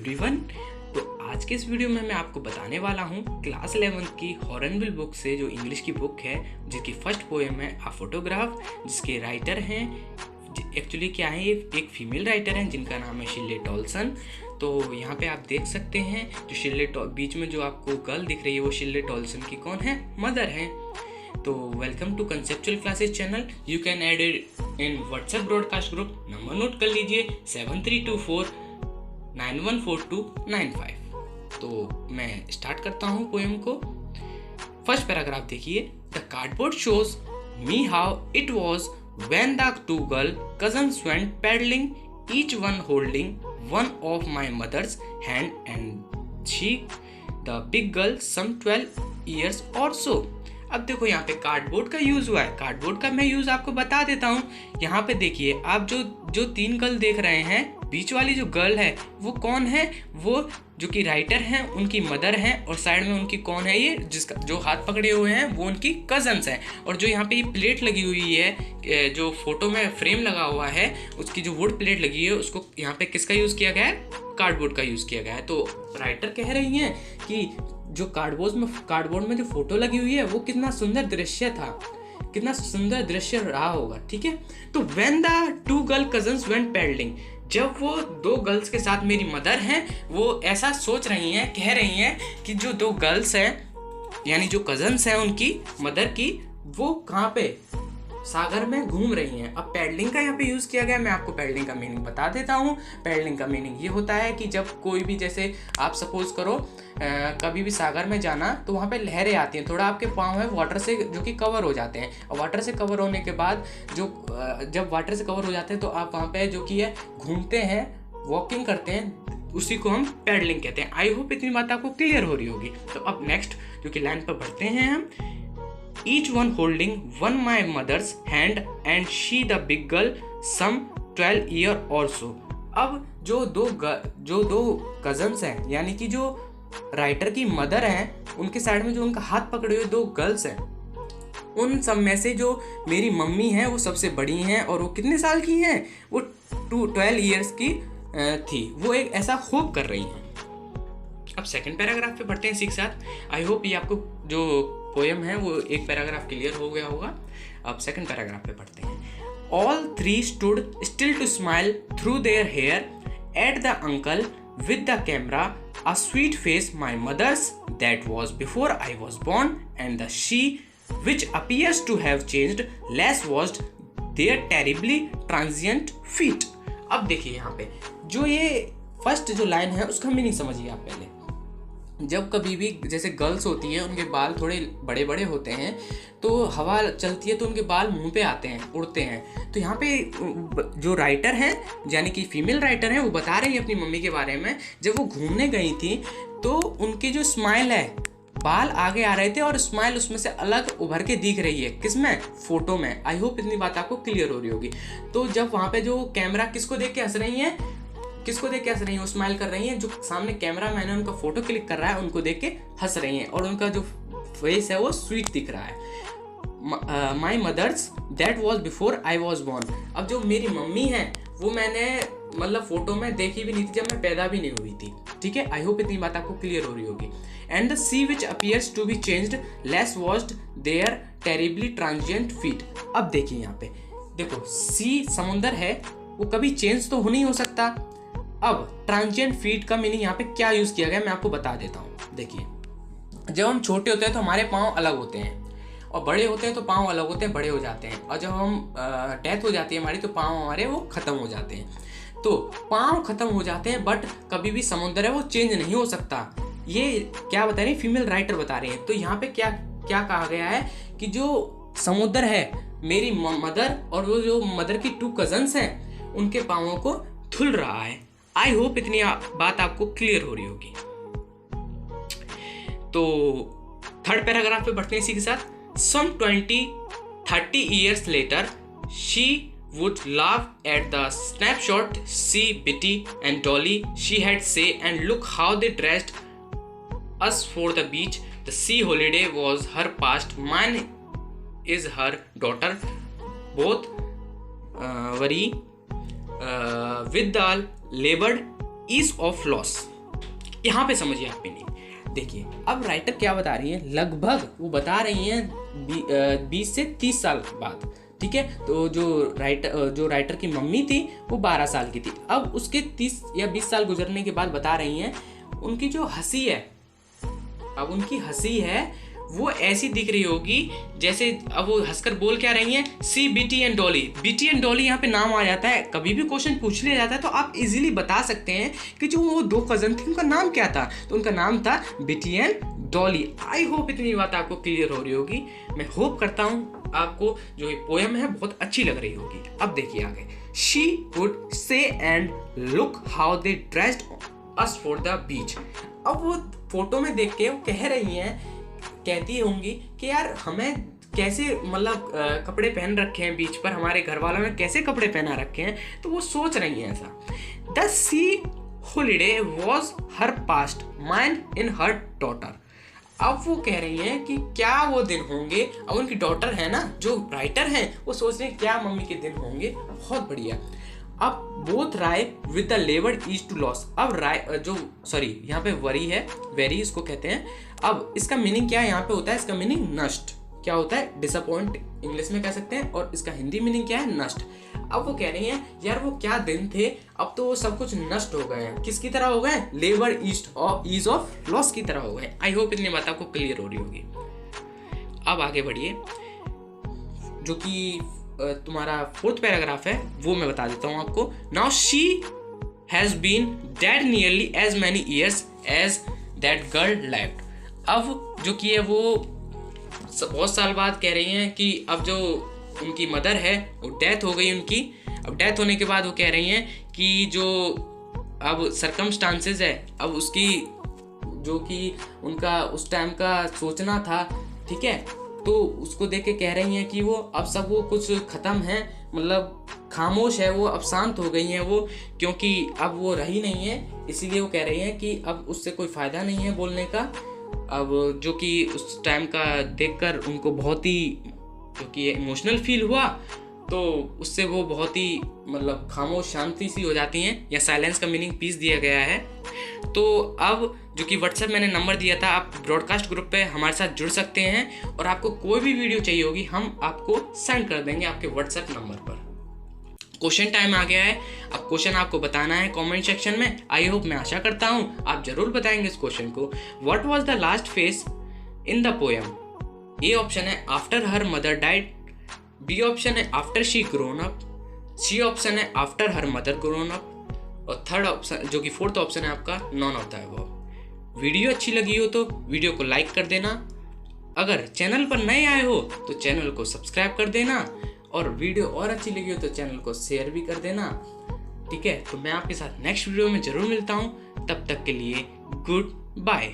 Everyone. तो आज के इस वीडियो में मैं आपको बताने वाला हूँ क्लास 11 की हॉर्नबिल बुक से जो इंग्लिश की बुक है, जिसकी फर्स्ट पोएम है अ फोटोग्राफ, जिसके राइटर हैं एक्चुअली क्या है, ये एक फीमेल राइटर हैं जिनका नाम है शिल्ले टॉल्सन। तो यहाँ पे आप देख सकते हैं जो शिल्ले बीच में जो आपको गर्ल दिख रही है वो शिल्ले टॉल्सन की कौन है, मदर है। तो welcome to conceptual classes channel. You can add it in WhatsApp broadcast group. Number note कर लीजिए 7324914295। तो मैं स्टार्ट करता हूँ पोएम को। फर्स्ट पैराग्राफ देखिए। The cardboard shows me how it was when the two girl cousins went paddling, each one holding one of my mother's hand, and she, the big girl, some 12 years or so. अब देखो यहाँ पे cardboard का use हुआ है। Cardboard का मैं use आपको बता देता हूँ। यहाँ पे देखिए आप जो तीन गर्ल देख रहे हैं, बीच वाली जो गर्ल है वो कौन है, वो जो कि राइटर हैं उनकी मदर हैं, और साइड में उनकी कौन है, ये जिसका जो हाथ पकड़े हुए हैं वो उनकी कजन्स हैं। और जो यहाँ पे ये प्लेट लगी हुई है, जो फोटो में फ्रेम लगा हुआ है, उसकी जो वुड प्लेट लगी है, उसको यहाँ पे किसका यूज किया गया है, कार्डबोर्ड का यूज किया गया है। तो राइटर कह रही हैं कि जो कार्डबोर्ड में जो फोटो लगी हुई है वो कितना सुंदर दृश्य था, कितना सुंदर दृश्य रहा होगा। ठीक है। तो when the two girl cousins went paddling, जब वो दो गर्ल्स के साथ मेरी मदर हैं, वो ऐसा सोच रही हैं, कह रही हैं कि जो दो गर्ल्स हैं यानी जो कजन्स हैं उनकी मदर की, वो कहाँ पे, सागर में घूम रही हैं। अब पैडलिंग का यहाँ पे यूज़ किया गया। मैं आपको पैडलिंग का मीनिंग बता देता हूँ। पैडलिंग का मीनिंग ये होता है कि जब कोई भी, जैसे आप सपोज करो कभी भी सागर में जाना, तो वहाँ पे लहरें आती हैं, थोड़ा आपके पाँव है वाटर से जो कि कवर हो जाते हैं, और वाटर से कवर होने के बाद जब वाटर से कवर हो जाते हैं तो आप वहाँ पे जो कि है घूमते हैं, वॉकिंग करते हैं, उसी को हम पैडलिंग कहते हैं। आई होप इतनी बात आपको क्लियर हो रही होगी। तो अब नेक्स्ट जो कि लाइन पर बढ़ते हैं हम। Each one holding one my mother's hand and she the big girl some 12 year or so. अब जो दो कजन्स हैं यानी कि जो राइटर की मदर हैं, उनके साइड में जो उनका हाथ पकड़े हुए दो गर्ल्स हैं, उन सब में से जो मेरी मम्मी है वो सबसे बड़ी हैं, और वो कितने साल की हैं, वो 12 ईयर्स की थी। वो एक ऐसा होप कर रही हैं। अब सेकंड पैराग्राफ पे बढ़ते हैं इसी के साथ। आई होप ये आपको जो पोएम है वो एक पैराग्राफ क्लियर हो गया होगा। अब सेकंड पैराग्राफ पे पढ़ते हैं। All three stood still to smile through their hair at the uncle with the camera, a sweet face my mother's that was before I was born, and the she which appears to have changed less was their terribly transient feet. अब देखिए यहाँ पे जो ये first जो line है उसका meaning समझिए आप पहले। जब कभी भी जैसे गर्ल्स होती हैं, उनके बाल थोड़े बड़े बड़े होते हैं, तो हवा चलती है तो उनके बाल मुंह पे आते हैं, उड़ते हैं। तो यहाँ पे जो राइटर हैं यानी कि फीमेल राइटर हैं, वो बता रही है अपनी मम्मी के बारे में। जब वो घूमने गई थी तो उनकी जो स्माइल है, बाल आगे आ रहे थे और स्माइल उसमें से अलग उभर के दिख रही है। किसमें, फोटो में। आई होप इतनी बात आपको क्लियर हो रही होगी। तो जब वहाँ पे जो कैमरा किसको देख के हंस रही है, वो स्माइल कर रही हैं, जो सामने कैमरा मैन है उनका फोटो क्लिक कर रहा है, उनको देख के हंस रही हैं, और उनका जो फेस है वो स्वीट दिख रहा है। My mother's that was before I was born. अब जो मेरी मम्मी है वो मैंने मतलब फोटो में देखी भी नहीं थी जब मैं पैदा भी नहीं हुई थी। ठीक है। आई होप इतनी बात आपको क्लियर हो रही होगी। And the sea which appears to be changed less was there terribly transient feet. अब देखिए यहाँ पे देखो, सी समुंदर है, वो कभी चेंज तो हो नहीं हो सकता। अब ट्रांजिएंट फीट का मीनिंग यहाँ पे क्या यूज किया गया मैं आपको बता देता हूँ। देखिए, जब हम छोटे होते हैं तो हमारे पाँव अलग होते हैं, और बड़े होते हैं तो पाँव अलग होते हैं, बड़े हो जाते हैं। और जब हम डेथ हो जाती है हमारी, तो पाँव हमारे वो खत्म हो जाते हैं। तो पाँव खत्म हो जाते हैं, बट कभी भी समुद्र है वो चेंज नहीं हो सकता। ये क्या बता रही है, फीमेल राइटर बता रही है। तो यहाँ पे क्या कहा गया है कि जो समुद्र है, मेरी मदर और वो जो मदर की टू कजन्स हैं, उनके पाँवों को धुल रहा है। आई होप इतनी बात आपको क्लियर हो रही होगी। तो थर्ड पैराग्राफ पे बढ़ते हैं इसी के साथ। Some 20-30 years later, she would laugh at the snapshot see Bitty and Dolly she had say, and look how they dressed us for the beach. The sea holiday was her past, mine is her daughter. Both worry with the labored ease of loss. यहाँ पे समझिए आप meaning. देखिए अब writer क्या बता रही है, लगभग वो बता रही हैं 20 से 30 साल बाद, ठीक है। तो जो राइटर की मम्मी थी वो 12 साल की थी। अब उसके 30 या 20 साल गुजरने के बाद बता रही हैं उनकी जो हंसी है, अब उनकी हंसी है वो ऐसी दिख रही होगी जैसे, अब वो हंसकर बोल क्या रही हैं, see Beatie and Dolly. Beatie and Dolly यहाँ पे नाम आ जाता है, कभी भी क्वेश्चन पूछ लिया जाता है तो आप इजीली बता सकते हैं कि जो वो 2 कज़न थे उनका नाम क्या था, तो उनका नाम था BT and Dolly. I hope इतनी बात आपको क्लियर हो रही होगी। मैं होप करता हूँ आपको जो ये पोएम है बहुत अच्छी लग रही होगी। अब देखिए आगे, she would say and look how they dressed us for the beach. अब वो फोटो में देख के वो कह रही हैं, कहती होंगी कि यार हमें कैसे मतलब कपड़े पहन रखे हैं बीच पर, हमारे घर वालों ने कैसे कपड़े पहना रखे हैं, तो वो सोच रही हैं ऐसा। The C holiday was her past mind in her daughter. अब वो कह रही हैं कि क्या वो दिन होंगे, अब उनकी डॉटर है ना जो राइटर हैं वो सोच रहे हैं क्या मम्मी के दिन होंगे। बहुत बढ़िया। अब बोथ राय with the labour is to loss. अब राय जो सॉरी यहाँ पे वरी है, वेरी इसको कहते हैं। अब इसका मीनिंग क्या है यहाँ पे होता है, इसका मीनिंग नष्ट क्या होता है, डिसअपॉइंट इंग्लिश में कह सकते हैं, और इसका हिंदी मीनिंग क्या है, नष्ट। अब वो कह रही हैं यार वो क्या दिन थे, अब तो वो सब कुछ नष्ट हो गए हैं। किसकी तरह हो गए, लेबर ईज ऑफ लॉस की तरह हो गए। आई होप इतनी बात आपको क्लियर हो रही होगी। अब आगे बढ़िए, जो कि तुम्हारा 4th पैराग्राफ है वो मैं बता देता हूँ आपको। Now she has been dead nearly as many years as that girl left. अब जो कि है वो बहुत साल बाद कह रही हैं कि अब जो उनकी मदर है वो डेथ हो गई उनकी। अब डेथ होने के बाद वो कह रही हैं कि जो अब सरकमस्टांसेस है, अब उसकी जो कि उनका उस टाइम का सोचना था, ठीक है, तो उसको देख के कह रही हैं कि वो अब सब वो कुछ ख़त्म है, मतलब खामोश है वो, अब शांत हो गई हैं वो, क्योंकि अब वो रही नहीं है। इसीलिए वो कह रही हैं कि अब उससे कोई फ़ायदा नहीं है बोलने का। अब जो कि उस टाइम का देखकर उनको बहुत ही जो कि इमोशनल फील हुआ, तो उससे वो बहुत ही मतलब खामोश शांति सी हो जाती हैं, या साइलेंस का मीनिंग पीस दिया गया है। तो अब जो कि व्हाट्सएप मैंने नंबर दिया था, आप ब्रॉडकास्ट ग्रुप पे हमारे साथ जुड़ सकते हैं, और आपको कोई भी वीडियो चाहिए होगी हम आपको सेंड कर देंगे आपके व्हाट्सएप नंबर पर। क्वेश्चन टाइम आ गया है। अब क्वेश्चन आपको बताना है कमेंट सेक्शन में। आई होप, मैं आशा करता हूँ आप जरूर बताएंगे इस क्वेश्चन को। What was the last phase in the poem? A option है after her mother died, B option है after she grown up, C option है after her mother grown up, और थर्ड ऑप्शन जो कि 4th ऑप्शन है आपका none of the above. Video अच्छी लगी हो तो वीडियो को लाइक कर देना, अगर चैनल पर नए आए हो तो चैनल को सब्सक्राइब कर देना, और वीडियो और अच्छी लगी हो तो चैनल को शेयर भी कर देना, ठीक है। तो मैं आपके साथ नेक्स्ट वीडियो में जरूर मिलता हूँ, तब तक के लिए गुड बाय।